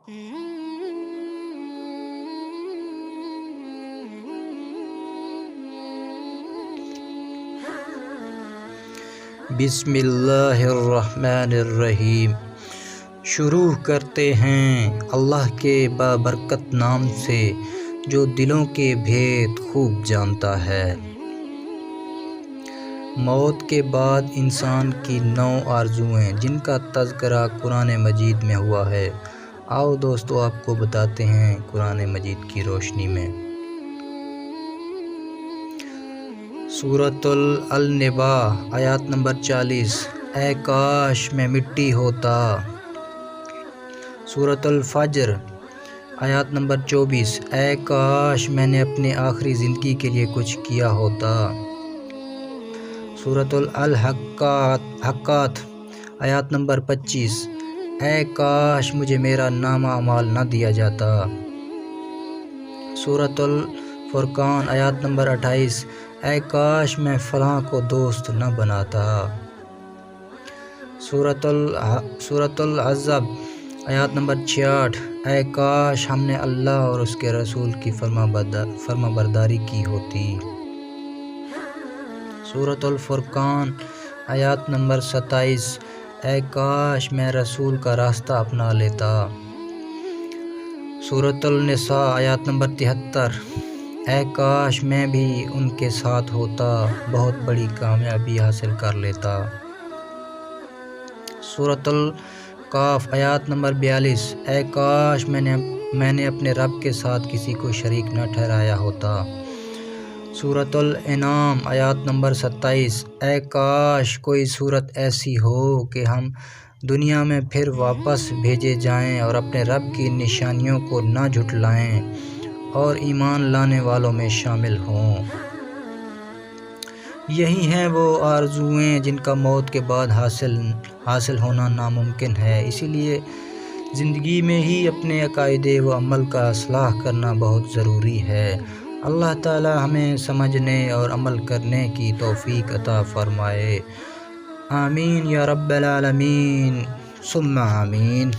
بسم اللہ الرحمن الرحیم۔ شروع کرتے ہیں اللہ کے بابرکت نام سے جو دلوں کے بھید خوب جانتا ہے۔ موت کے بعد انسان کی 9 آرزوئیں جن کا تذکرہ قرآن مجید میں ہوا ہے۔ آؤ دوستو آپ کو بتاتے ہیں قرآن مجید کی روشنی میں۔ سورۃ النبا آیات نمبر 40، اے کاش میں مٹی ہوتا۔ سورۃ الفجر آیات نمبر 24، اے کاش میں نے اپنے آخری زندگی کے لیے کچھ کیا ہوتا۔ سورۃ الحقات آیات نمبر 25، اے کاش مجھے میرا نامہ اعمال نہ دیا جاتا۔ سورۃ الفرقان آیات نمبر 28، اے کاش میں فلاں کو دوست نہ بناتا۔ سورۃ الحزب آیات نمبر 66، اے کاش ہم نے اللہ اور اس کے رسول کی فرما برداری کی ہوتی۔ سورۃ الفرقان آیات نمبر 27، اے کاش میں رسول کا راستہ اپنا لیتا۔ سورۃ النساء آیات نمبر 73، اے کاش میں بھی ان کے ساتھ ہوتا، بہت بڑی کامیابی حاصل کر لیتا۔ سورۃ القاف آیات نمبر 42، اے کاش میں نے اپنے رب کے ساتھ کسی کو شریک نہ ٹھہرایا ہوتا۔ سورۃ الانعام آیات نمبر 27، اے کاش کوئی صورت ایسی ہو کہ ہم دنیا میں پھر واپس بھیجے جائیں اور اپنے رب کی نشانیوں کو نہ جھٹلائیں اور ایمان لانے والوں میں شامل ہوں۔ یہی ہیں وہ آرزوئیں جن کا موت کے بعد حاصل ہونا ناممکن ہے، اسی لیے زندگی میں ہی اپنے عقائد و عمل کا اصلاح کرنا بہت ضروری ہے۔ اللہ تعالی ہمیں سمجھنے اور عمل کرنے کی توفیق عطا فرمائے۔ آمین یا رب العالمین ثم آمین۔